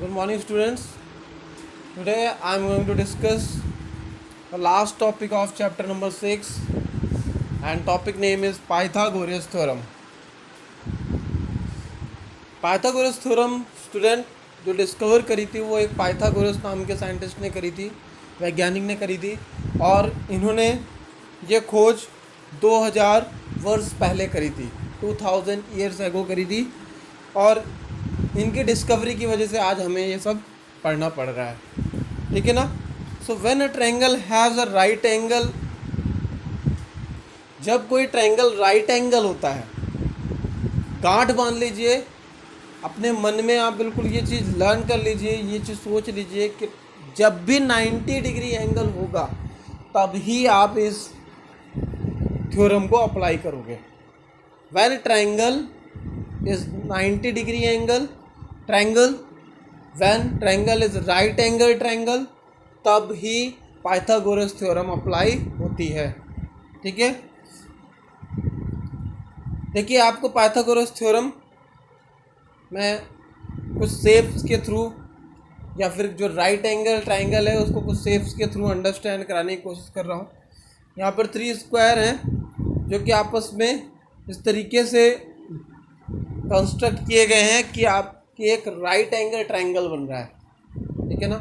Good morning, students. Today I am going to discuss the last topic of chapter number 6, and topic name is Pythagoras theorem. Pythagoras theorem student जो discover करी थी वो एक Pythagoras नाम के scientist ने करी थी, वैज्ञानिक ने करी थी, और इन्होंने ये खोज 2000 वर्ष पहले करी थी, 2000 ईयर्स एगो करी थी। और इनकी डिस्कवरी की वजह से आज हमें ये सब पढ़ना पड़ रहा है, ठीक है ना। So when a triangle has a right angle, जब कोई ट्रायंगल राइट एंगल होता है, गांठ बांध लीजिए अपने मन में, आप बिल्कुल ये चीज़ लर्न कर लीजिए, ये चीज़ सोच लीजिए कि जब भी 90 डिग्री एंगल होगा तब ही आप इस थ्योरम को अप्लाई करोगे। When triangle is 90 degree angle triangle, when triangle is right angle triangle, तब ही पाइथागोरस थ्योरम अप्लाई होती है, ठीक है। देखिए, आपको पाइथागोरस थ्योरम मैं कुछ शेप्स के थ्रू या फिर जो राइट एंगल ट्रायंगल है उसको कुछ शेप्स के थ्रू अंडरस्टैंड कराने की कोशिश कर रहा हूँ। यहाँ पर 3 स्क्वायर हैं जो कि आपस में इस तरीके से कंस्ट्रक्ट किए गए हैं कि आपकी एक राइट एंगल ट्रायंगल बन रहा है, ठीक है ना।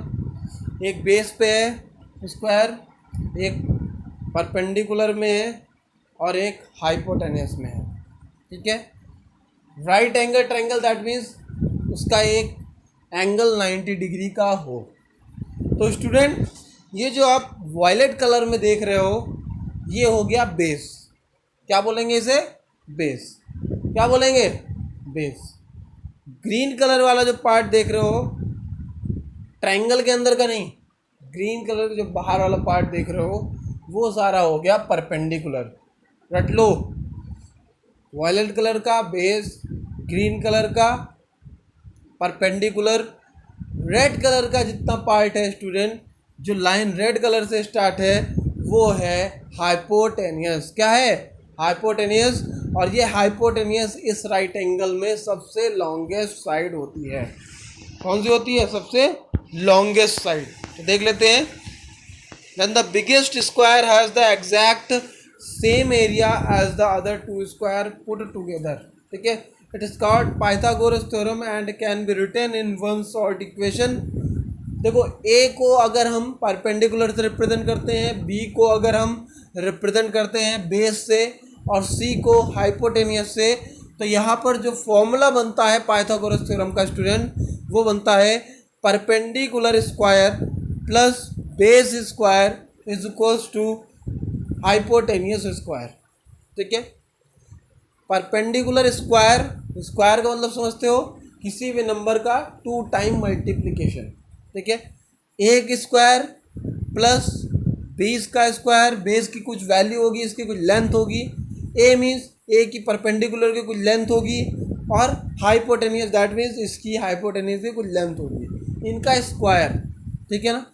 एक बेस पे है स्क्वायर, एक परपेंडिकुलर में है और एक हाइपोटेन्यूस में है, ठीक है। Right angle triangle that means उसका एक एंगल 90 डिग्री का हो। तो स्टूडेंट, ये जो आप वायलेट कलर में देख रहे हो ये हो गया बेस। क्या बोलेंगे इसे? बेस। क्या बोलेंगे? बेस। ग्रीन कलर वाला जो पार्ट देख रहे हो ट्रायंगल के अंदर का नहीं, ग्रीन कलर का जो बाहर वाला पार्ट देख रहे हो वो सारा हो गया परपेंडिकुलर। रट लो, वायलेट कलर का बेस, ग्रीन कलर का परपेंडिकुलर, रेड कलर का जितना पार्ट है स्टूडेंट, जो लाइन रेड कलर से स्टार्ट है वो है हाइपोटेनियस। क्या है? हाइपोटेनियस। और ये हाइपोटेनियस इस राइट एंगल में सबसे लॉन्गेस्ट साइड होती है। कौन सी होती है? सबसे लॉन्गेस्ट साइड। तो देख लेते हैं। Then the biggest square has the exact same area as the other two square put together, ठीक है। It is called Pythagoras theorem and can be written in one short equation। देखो, A को अगर हम परपेंडिकुलर से represent करते हैं, B को अगर हम रिप्रेजेंट करते हैं बेस से, और C को हाइपोटेनियस से, तो यहाँ पर जो फॉर्मूला बनता है पाइथागोरस थ्योरम का स्टूडेंट, वो बनता है perpendicular square plus base square is equals to hypotenuse square, ठीक है। परपेंडिकुलर स्क्वायर, स्क्वायर का मतलब समझते हो, किसी भी नंबर का 2 टाइम मल्टीप्लिकेशन, ठीक है। एक स्क्वायर प्लस 20 का स्क्वायर, बेस की कुछ वैल्यू होगी, इसकी कुछ लेंथ होगी, ए मीन्स ए की परपेंडिकुलर की कुछ लेंथ होगी, और हाइपोटेनियस दैट मीन्स इसकी हाइपोटेनियस की कुछ लेंथ होगी, इनका स्क्वायर, ठीक है ना।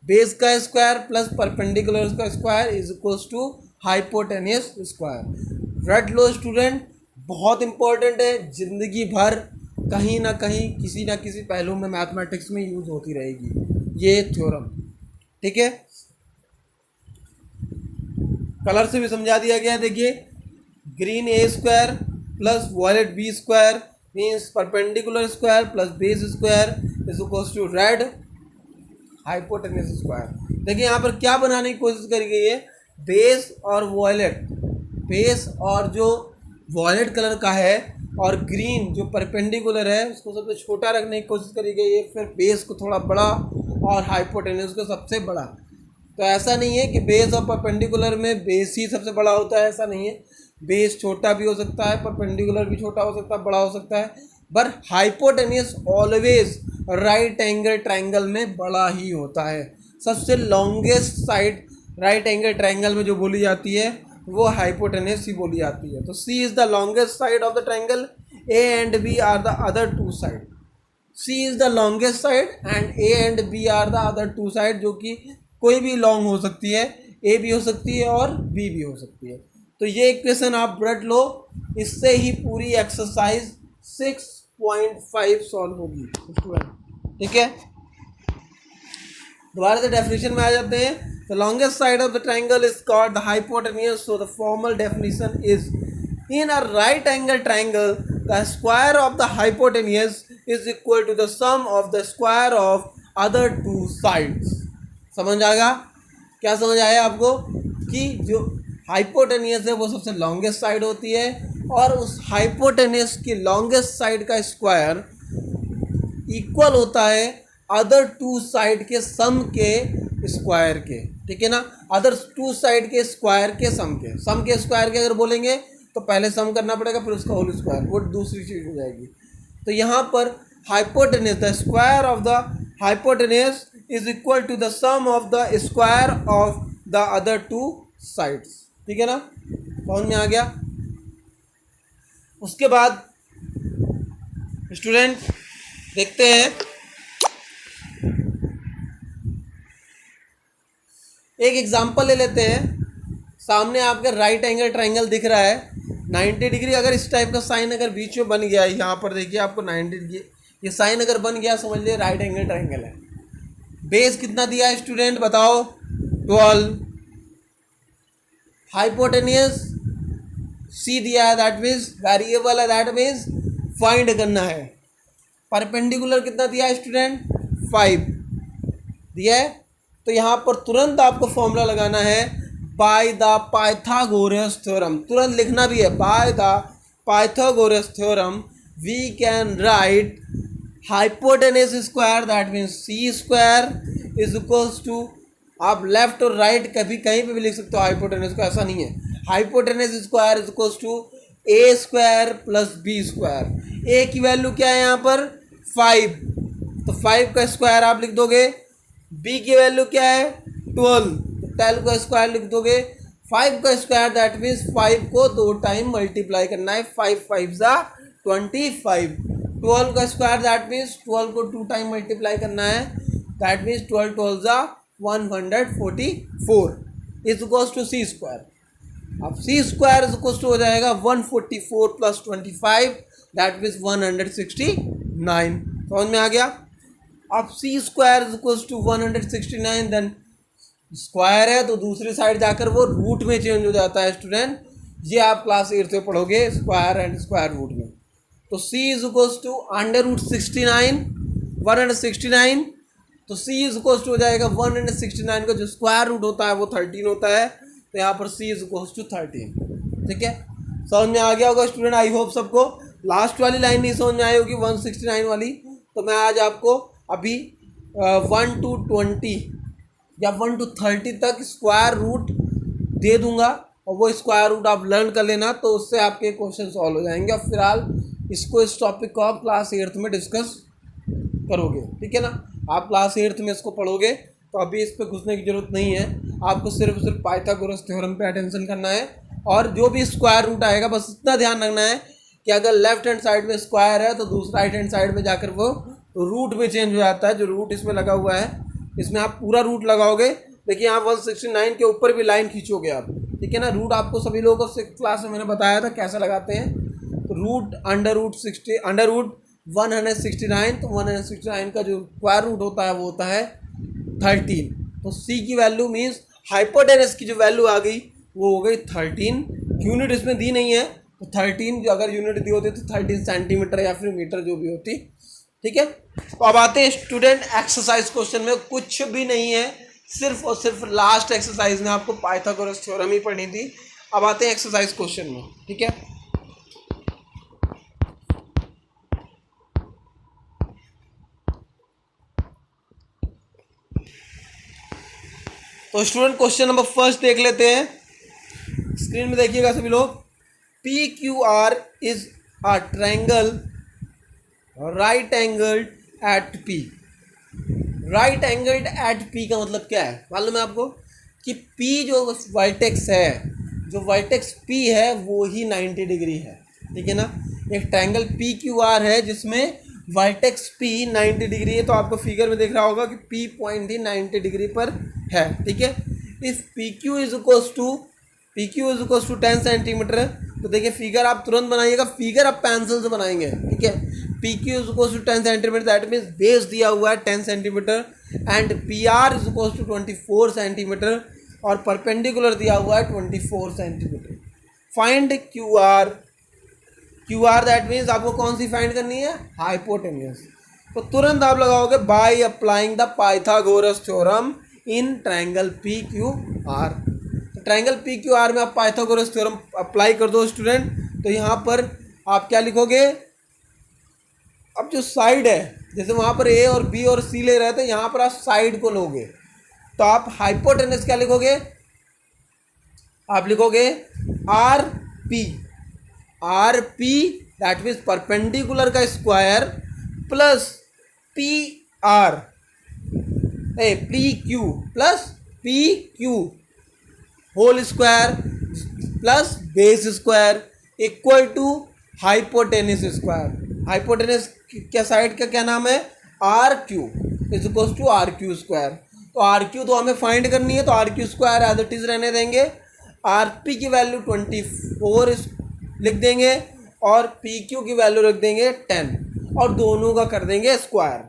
बेस का स्क्वायर प्लस परपेंडिकुलर का square is equals to hypotenuse square. रट लो स्टूडेंट, बहुत इंपॉर्टेंट है, जिंदगी भर कहीं ना कहीं किसी ना किसी पहलू में मैथमेटिक्स में यूज होती रहेगी ये थ्योरम, ठीक है। कलर से भी समझा दिया गया है। देखिए, green A square plus violet B square means perpendicular square plus base square is equals to red hypotenuse square. देखिए, यहाँ पर क्या बनाने की कोशिश करी गई है? बेस और वॉयलेट, बेस और जो वॉयलेट कलर का है और ग्रीन जो परपेंडिकुलर है उसको सबसे छोटा रखने की कोशिश करी गई है, फिर बेस को थोड़ा बड़ा और हाइपोटेन्यूस को सबसे बड़ा। तो ऐसा नहीं है कि बेस और परपेंडिकुलर में बेस ही सबसे बड़ा होता है, ऐसा नहीं है। बेस छोटा भी हो सकता है, परपेंडिकुलर भी छोटा हो सकता है, बड़ा हो सकता है, but hypotenuse always right angle triangle में बड़ा ही होता है। सबसे longest side right angle triangle में जो बोली जाती है वो हाइपोटेनियस ही बोली जाती है। तो C is the longest side of the triangle, A and B are the other 2 side. C is the longest side and A and B are the other 2 side, जो कि कोई भी लॉन्ग हो सकती है, ए भी हो सकती है और बी भी हो सकती है। तो ये इक्वेशन आप रट लो, इससे ही पूरी एक्सरसाइज 6.5 सॉल्व होगी स्टूडेंट। ठीक है, दोबारा से डेफिनेशन में आ जाते हैं. The longest side of the triangle is called the hypotenuse. So the formal definition is in a right angle triangle the square of the hypotenuse is equal to the sum of the square of other two sides. समझ आएगा? क्या समझ आया आपको कि जो hypotenuse है वो सबसे लॉन्गेस्ट साइड होती है और उस हाइपोटेन्यूज की लॉन्गेस्ट साइड का स्क्वायर इक्वल होता है अदर टू साइड के सम के स्क्वायर के. ठीक है ना, अदर टू साइड के स्क्वायर के सम के स्क्वायर के अगर बोलेंगे तो पहले सम करना पड़ेगा फिर उसका होल स्क्वायर, वो दूसरी चीज़ हो जाएगी. तो यहाँ पर hypotenuse, the square of the hypotenuse is equal to the sum of the square of the other two sides. ठीक है ना, समझ में आ गया? उसके बाद स्टूडेंट देखते हैं एक एग्जांपल ले लेते हैं. सामने आपके राइट एंगल ट्राइंगल दिख रहा है 90 डिग्री. अगर इस टाइप का साइन अगर बीच में बन गया, यहाँ पर देखिए आपको 90 डिग्री ये साइन अगर बन गया, समझ लिए राइट एंगल ट्राइंगल है. बेस कितना दिया है स्टूडेंट बताओ? 12. हाइपोटेन्यूज सी दिया है, दैट मीन्स वेरिएबल है, दैट मीन्स फाइंड करना है. परपेंडिकुलर कितना दिया है स्टूडेंट? 5 दिया है. तो यहाँ पर तुरंत आपको फॉर्मूला लगाना है बाय द पाइथागोरस थ्योरम. तुरंत लिखना भी है, by the Pythagoras theorem we can write hypotenuse square, that means C square is equals to, आप लेफ्ट और राइट कभी कहीं पे भी लिख सकते हो हाइपोटेन्यूज को, ऐसा नहीं है. Hypotenuse square is equals to A square plus B square. A की वैल्यू क्या है यहाँ पर? 5, तो 5 का स्क्वायर आप लिख दोगे. बी की वैल्यू क्या है? 12, तो 12 का स्क्वायर लिख दोगे. 5 का स्क्वायर दैट मीन्स 5 को 2 टाइम मल्टीप्लाई करना है. 5 5 ज़ा 25. 12 का स्क्वायर दैट मीन्स 12 को 2 टाइम मल्टीप्लाई करना है, दैट मीन्स 12 12 ज़ा 144 is equals to C square. अब C square is equals to हो जाएगा 144 प्लस 25, दैट मीन्स 169. समझ में आ गया? अब C square is equals to 169, then square है तो दूसरी साइड जाकर वो रूट में चेंज हो जाता है स्टूडेंट. ये आप क्लास 8 में पढ़ोगे स्क्वायर एंड स्क्वायर रूट में. तो C is equals to under root 69, 169. तो सी इज इक्वल्स टू हो जाएगा 169 का जो स्क्वायर रूट होता है वो 13 होता है. तो यहाँ पर सी इज इक्वल्स टू 13. ठीक है, समझ में आ गया होगा स्टूडेंट. आई होप सबको लास्ट वाली लाइन नहीं समझ में आई होगी 169 वाली. तो मैं आज आपको अभी 1 to 20 या 1 to 30 तक स्क्वायर रूट दे दूंगा और वो स्क्वायर रूट आप लर्न कर लेना, तो उससे आपके क्वेश्चन सॉल्व हो जाएंगे. और फिलहाल इसको, इस टॉपिक को आप क्लास 8 में डिस्कस करोगे. ठीक है ना, आप क्लास 8 में इसको पढ़ोगे तो अभी इस पर घुसने की ज़रूरत नहीं है. आपको सिर्फ पाइथागोरस थ्योरम पे अटेंशन करना है. और जो भी स्क्वायर रूट आएगा बस इतना ध्यान रखना है कि अगर लेफ्ट हैंड साइड में स्क्वायर है तो दूसरा राइट हैंड साइड में जाकर वो रूट में चेंज हो जाता है. जो रूट इसमें लगा हुआ है इसमें आप पूरा रूट लगाओगे. देखिए यहाँ 169 के ऊपर भी लाइन खींचोगे आप. ठीक है ना, रूट आपको सभी लोगों को 6th क्लास में मैंने बताया था कैसे लगाते हैं. तो रूट अंडर रूट 169, तो 169 का जो स्क्वायर रूट होता है वो होता है 13. तो सी की वैल्यू मीन्स हाइपोटेनस की जो वैल्यू आ गई वो हो गई 13. यूनिट इसमें दी नहीं है तो 13, जो अगर यूनिट दी होती तो 13 सेंटीमीटर या फिर मीटर जो भी होती. ठीक है, तो अब आते हैं स्टूडेंट एक्सरसाइज क्वेश्चन में. कुछ भी नहीं है, सिर्फ और सिर्फ लास्ट एक्सरसाइज में आपको पाइथागोरस थ्योरम ही पढ़नी थी. अब आते हैं एक्सरसाइज क्वेश्चन में. ठीक है, तो स्टूडेंट क्वेश्चन नंबर फर्स्ट देख लेते हैं. स्क्रीन में देखिएगा सभी लोग. P Q R is a triangle right angled eight P. Right angled eight P का मतलब क्या है मालूम है आपको? कि पी जो वर्टेक्स है, जो वर्टेक्स पी है वो ही 90 डिग्री है. ठीक है ना, एक ट्रायंगल पी क्यू आर है जिसमें वर्टेक्स पी 90 डिग्री है. तो आपको फिगर में देख रहा होगा कि पी पॉइंट ही 90 डिग्री पर है. ठीक है, if P Q is equals to 10 centimetre. तो देखिए फिगर आप तुरंत बनाइएगा, फिगर आप पेंसिल से बनाएंगे. ठीक है, P Q is equal to 10 centimetre, that means base दिया हुआ है 10 centimetre, and P R is equal to 24 centimetre, और परपेंडिकुलर दिया हुआ है 24 centimetre. Find Q R, Q R that means आपको कौन सी फाइंड करनी है, हाइपोटेन्यूज। तो तुरंत आप लगाओगे bye applying the Pythagoras theorem in triangle P Q R. तो ट्रायंगल पी क्यू आर में आप पाइथागोरस थ्योरम अप्लाई कर दो स्टूडेंट। तो यहाँ पर आप क्या लिखोगे, अब जो साइड है, जैसे वहाँ पर ए और बी और सी ले रहे थे, यहाँ पर आप साइड को लोगे, तो आप हाइपोटेनस क्या लिखोगे, आप लिखोगे R P, R P that means perpendicular का square plus P R, P Q plus P Q whole square plus base square equal to hypotenuse square. Hypotenuse क्या साइड का क्या नाम है, R Q is equal to R Q square. तो R Q तो हमें find करनी है, तो R Q square as it is रहने देंगे, आर पी की वैल्यू 24 लिख देंगे और पी क्यू की वैल्यू रख देंगे 10, और दोनों का कर देंगे स्क्वायर।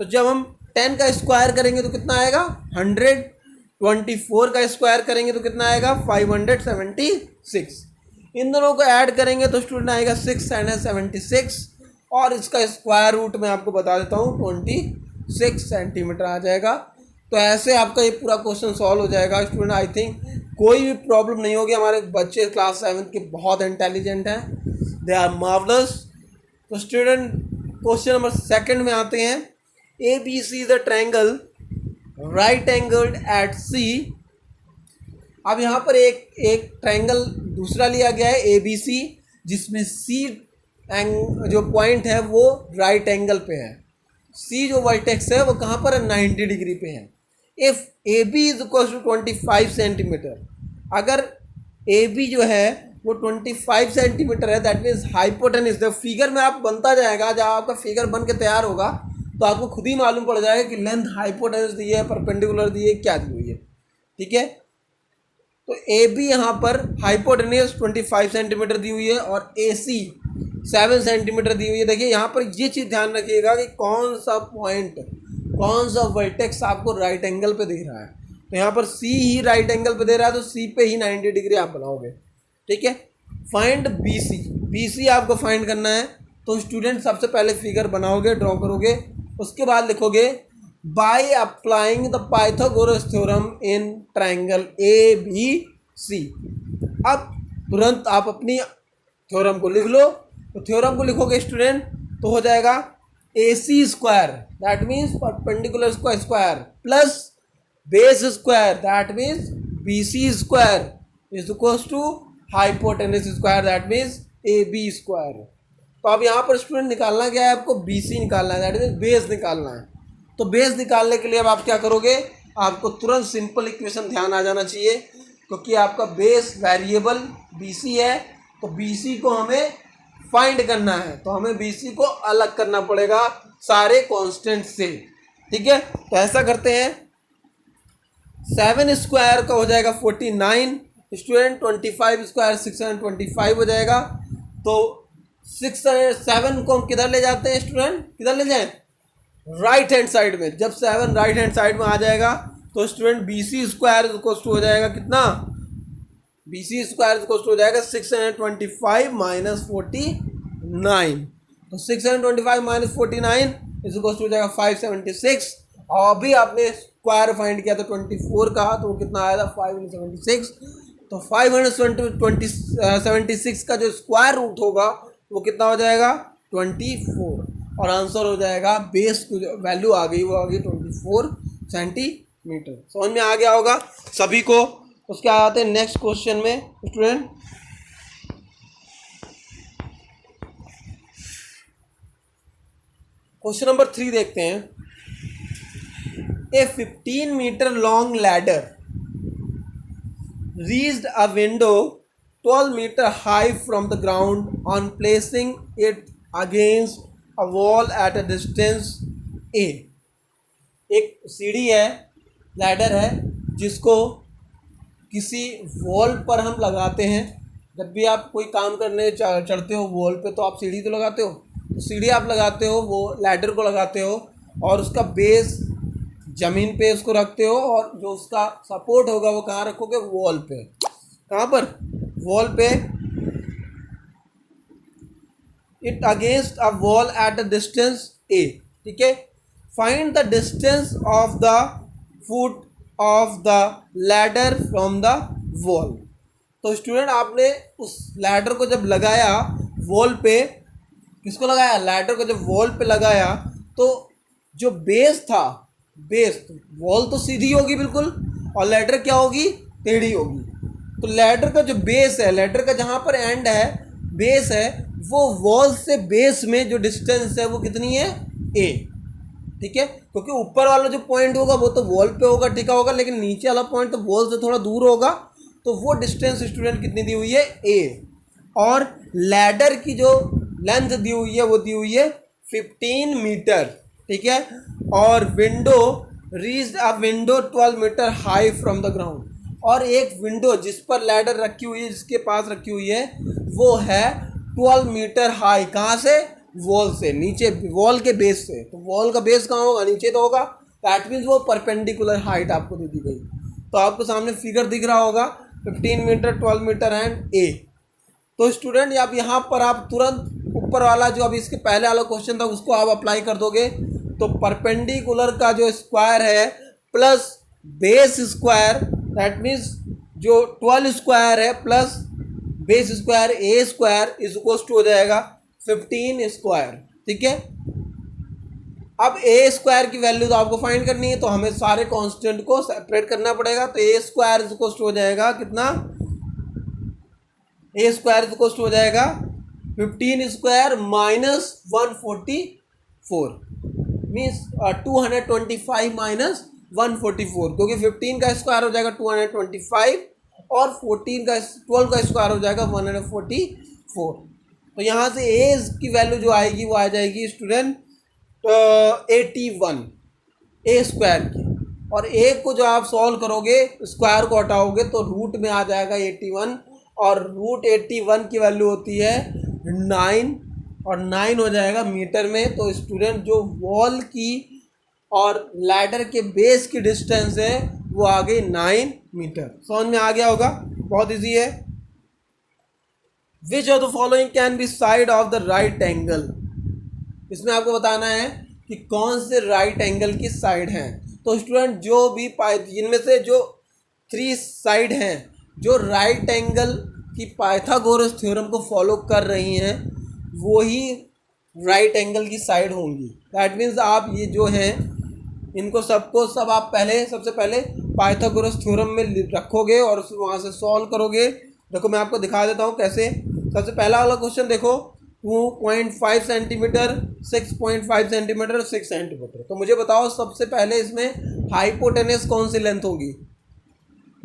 तो जब हम 10 का स्क्वायर करेंगे तो कितना आएगा 100, 24 का स्क्वायर करेंगे तो कितना आएगा 576, इन दोनों को ऐड करेंगे तो स्टूडेंट आएगा 676, और इसका स्क्वायर रूट मैं आपको बता देता हूँ 26 सेंटीमीटर आ जाएगा। तो ऐसे आपका ये पूरा क्वेश्चन सॉल्व हो जाएगा स्टूडेंट। आई थिंक कोई भी प्रॉब्लम नहीं होगी, हमारे बच्चे क्लास 7 के बहुत इंटेलिजेंट हैं, दे आर मार्वलस। तो स्टूडेंट क्वेश्चन नंबर 2 में आते हैं, A B C is a triangle right angled at C. अब यहाँ पर एक ट्रायंगल दूसरा लिया गया है ए बी सी, जिसमें सी जो पॉइंट है वो राइट एंगल पे है, सी जो वर्टेक्स है वो कहाँ पर है 90 डिग्री पे है। If A B is equal to 25 centimetre, अगर ए बी जो है वो 25 सेंटीमीटर है, दैट मीन्स हाइपोटेनस। जब फिगर में आप बनता जाएगा, जब आपका फिगर बन के तैयार होगा तो आपको खुद ही मालूम पड़ जाएगा कि लेंथ हाइपोटेनस दी है, परपेंडिकुलर दी है, क्या दी हुई है, ठीक है। तो ए बी यहाँ पर हाइपोटेनस 25 सेंटीमीटर दी हुई है और ए सी 7 सेंटीमीटर दी हुई है। देखिए यहाँ पर ये चीज़ ध्यान रखिएगा कि कौन सा पॉइंट, कौन सा वर्टेक्स आपको राइट एंगल पे दे रहा है। तो यहाँ पर सी ही राइट एंगल पे दे रहा है, तो सी पे ही 90 डिग्री आप बनाओगे, ठीक है। Find B C, B C आपको फाइंड करना है। तो स्टूडेंट सबसे पहले फिगर बनाओगे, ड्रॉ करोगे, उसके बाद लिखोगे by applying the Pythagoras theorem in triangle A B C. अब तुरंत आप अपनी थ्योरम को लिख लो। तो थ्योरम को लिखोगे स्टूडेंट तो हो जाएगा A C square that means perpendicular का square plus base square that means B C square is equal to hypotenuse square that means A B square. तो अब यहाँ पर स्टूडेंट निकालना क्या है, आपको बी सी निकालना है, दैट मीन्स बेस निकालना है। तो बेस निकालने के लिए अब आप क्या करोगे, आपको तुरंत सिंपल इक्वेशन ध्यान आ जाना चाहिए, क्योंकि आपका बेस वेरिएबल बी सी है, तो बी सी को हमें फाइंड करना है, तो हमें बी सी को अलग करना पड़ेगा सारे कांस्टेंट से, ठीक है। तो ऐसा करते हैं, 7 स्क्वायर का हो जाएगा 49 स्टूडेंट, 25 स्क्वायर 625 हो जाएगा। तो 7 को हम किधर ले जाते हैं स्टूडेंट, किधर ले जाएं, राइट हैंड साइड में। जब 7 राइट हैंड साइड में आ जाएगा तो स्टूडेंट बी सी स्क्वायर हो जाएगा कितना, बी सी स्क्वायर हो जाएगा 625 माइनस 49। तो 625 माइनस 49 इज हो जाएगा 576। और अभी आपने स्क्वायर फाइंड किया था 24 का, तो वो कितना आया था 576। तो 576 का जो स्क्वायर रूट होगा वो कितना हो जाएगा 24, और आंसर हो जाएगा बेस की वैल्यू आ गई, वो आ गई 24 सेंटीमीटर। समझ में आ गया होगा सभी को। उसके आते हैं नेक्स्ट क्वेश्चन में स्टूडेंट, क्वेश्चन नंबर 3 देखते हैं। A 15 metre long ladder reached a window 12 meter high from the ground on placing it against a wall at a distance A। एक सीढ़ी है, लैडर है, जिसको किसी वॉल पर हम लगाते हैं। जब भी आप कोई काम करने चढ़ते हो वॉल पे तो आप सीढ़ी तो लगाते हो, तो सीढ़ी आप लगाते हो, वो लैडर को लगाते हो और उसका बेस ज़मीन पे उसको रखते हो और जो उसका सपोर्ट होगा वो कहाँ रखोगे, वॉल पे। कहाँ पर, वॉल पे। It against a wall at a distance A, ठीक है। Find the distance of the foot of the ladder from the wall. तो स्टूडेंट आपने उस लैडर को जब लगाया वॉल पे, किसको लगाया, लैडर को जब वॉल पे लगाया तो जो बेस था, बेस, वॉल तो सीधी होगी बिल्कुल और लैडर क्या होगी, टेढ़ी होगी। तो लैडर का जो बेस है, लैडर का जहाँ पर एंड है, बेस है, वो वॉल से बेस में जो डिस्टेंस है वो कितनी है, ए, ठीक है। क्योंकि ऊपर वाला जो पॉइंट होगा वो तो वॉल पे होगा, टिका होगा, लेकिन नीचे वाला पॉइंट तो वॉल से थोड़ा दूर होगा, तो वो डिस्टेंस स्टूडेंट कितनी दी हुई है, ए। और लैडर की जो लेंथ दी हुई है वो दी हुई है 15 मीटर, ठीक है। और window reach a window 12 metre high from the ground. और एक विंडो जिस पर लैडर रखी हुई है, जिसके पास रखी हुई है, वो है 12 मीटर हाई। कहाँ से, वॉल से, नीचे वॉल के बेस से। तो वॉल का बेस कहाँ होगा, नीचे तो होगा। दैट मीन्स वो परपेंडिकुलर हाइट आपको दे दी गई। तो आपको सामने फिगर दिख रहा होगा 15 मीटर, 12 मीटर एंड ए। तो स्टूडेंट आप यहाँ पर आप तुरंत ऊपर वाला जो अभी इसके पहले वाला क्वेश्चन था उसको आप अप्लाई कर दोगे। तो परपेंडिकुलर का जो स्क्वायर है plus base square, that means जो 12 स्क्वायर है plus base square A square is equal to हो जाएगा 15 स्क्वायर, ठीक है। अब ए स्क्वायर की वैल्यू तो आपको फाइंड करनी है, तो हमें सारे कांस्टेंट को सेपरेट करना पड़ेगा। तो ए स्क्वायर इज इक्वल टू हो जाएगा कितना, ए स्क्वायर इज इक्वल टू हो जाएगा 15 स्क्वायर माइनस 144, मीन्स 225 माइनस 144, क्योंकि 15 का स्क्वायर हो जाएगा 225 और 14 का 12 का स्क्वायर हो जाएगा 144। तो यहाँ से ए की वैल्यू जो आएगी वो आ जाएगी स्टूडेंट 81 ए स्क्वायर की। और ए को जो आप सॉल्व करोगे, स्क्वायर को हटाओगे तो रूट में आ जाएगा 81, और रूट 81 की वैल्यू होती है 9, और 9 हो जाएगा मीटर में। तो स्टूडेंट जो वॉल की और लैडर के बेस की डिस्टेंस है वो आ गई 9 मीटर। समझ में आ गया होगा, बहुत इजी है। Which of the following can be side of the right angle. इसमें आपको बताना है कि कौन से राइट एंगल की साइड हैं। तो स्टूडेंट जो भी इनमें से जो 3 साइड हैं जो राइट एंगल की पाइथागोरस थ्योरम को फॉलो कर रही हैं, वो ही राइट एंगल की साइड होंगी। दैट मीन्स आप ये जो हैं इनको सबको सब आप सबसे पहले पाइथागोरस थ्योरम में रखोगे और वहाँ से सॉल्व करोगे। देखो मैं आपको दिखा देता हूँ कैसे। सबसे पहला वाला क्वेश्चन देखो, 2.5 सेंटीमीटर, 6.5 सेंटीमीटर, 6 सेंटीमीटर। तो मुझे बताओ सबसे पहले इसमें हाइपोटेनस कौन सी लेंथ होगी।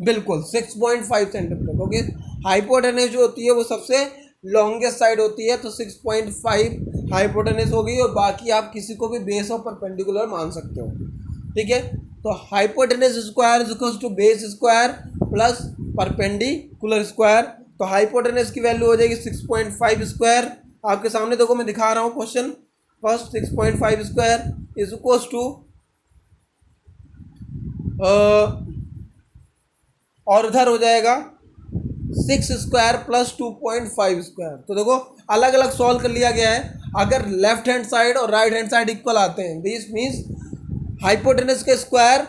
बिल्कुल 6.5 सेंटीमीटर, क्योंकि हाइपोटेनस जो होती है वो सबसे लॉन्गेस्ट साइड होती है। तो 6.5 हाइपोटेनस होगी और बाकी आप किसी को भी बेस और परपेंडिकुलर मान सकते हो, ठीक है। तो hypotenuse square is equal to base square plus perpendicular square. तो हाइपोटेनस की वैल्यू हो जाएगी 6.5 स्क्वायर। आपके सामने देखो मैं दिखा रहा हूँ question. First 6.5 square is equal to और उधर हो जाएगा 6 स्क्वायर प्लस 2.5 स्क्वायर। तो देखो अलग अलग सॉल्व कर लिया गया है। अगर लेफ्ट हैंड साइड और राइट हैंड साइड इक्वल आते हैं, दिस मीन्स हाइपोटेनस के स्क्वायर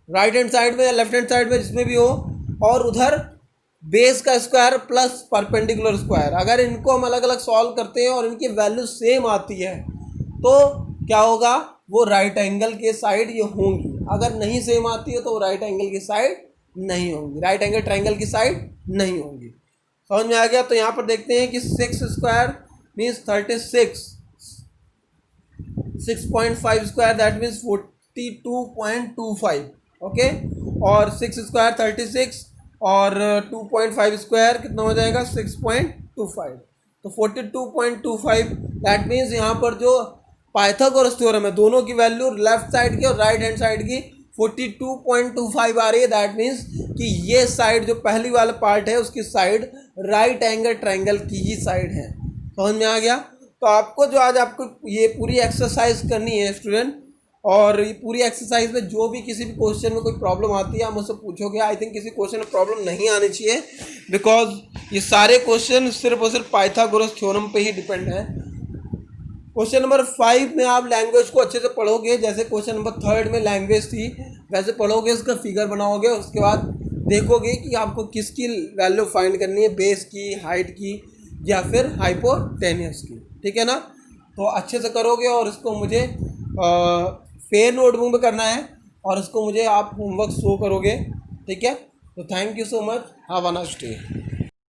राइट हैंड साइड में या लेफ्ट हैंड साइड में जिसमें भी हो, और उधर बेस का स्क्वायर प्लस परपेंडिकुलर स्क्वायर, अगर इनको हम अलग अलग सॉल्व करते हैं और इनकी वैल्यू सेम आती है तो क्या होगा, वो राइट एंगल के साइड ये होंगी। अगर नहीं सेम आती है तो वो राइट एंगल की साइड नहीं होंगी, राइट एंगल ट्रायंगल की साइड नहीं होंगी। समझ में आ गया। तो यहाँ पर देखते हैं कि 6 square means 36, 6.5 square that means 42.25, okay. और 6 स्क्वायर 36 और 2.5 स्क्वायर कितना हो जाएगा 6.25। तो 42.25 दैट मीन्स यहाँ पर जो पाइथागोरस थ्योरम है दोनों की वैल्यू लेफ्ट साइड की और राइट हैंड साइड की 42.25 आ रही है। दैट मीन्स कि ये साइड जो पहली वाला पार्ट है उसकी साइड राइट एंगल ट्रायंगल की ही साइड है। समझ में आ गया। तो आपको जो आज आपको ये पूरी एक्सरसाइज करनी है स्टूडेंट, और ये पूरी एक्सरसाइज में जो भी किसी भी क्वेश्चन में कोई प्रॉब्लम आती है आप मुझसे पूछोगे। आई थिंक किसी क्वेश्चन में प्रॉब्लम नहीं आनी चाहिए, बिकॉज ये सारे क्वेश्चन सिर्फ और सिर्फ पाइथागोरस थ्योरम पे ही डिपेंड है। क्वेश्चन नंबर 5 में आप लैंग्वेज को अच्छे से पढ़ोगे, जैसे क्वेश्चन नंबर 3 में लैंग्वेज थी वैसे पढ़ोगे, उसका फिगर बनाओगे, उसके बाद देखोगे कि आपको किसकी वैल्यू फाइंड करनी है, बेस की, हाइट की या फिर हाइपोटेनियस की। ठीक है ना, तो अच्छे से करोगे और इसको मुझे फेयर नोटबुक में करना है और इसको मुझे आप होमवर्क शो करोगे। ठीक है, तो thank you so much, have a nice day.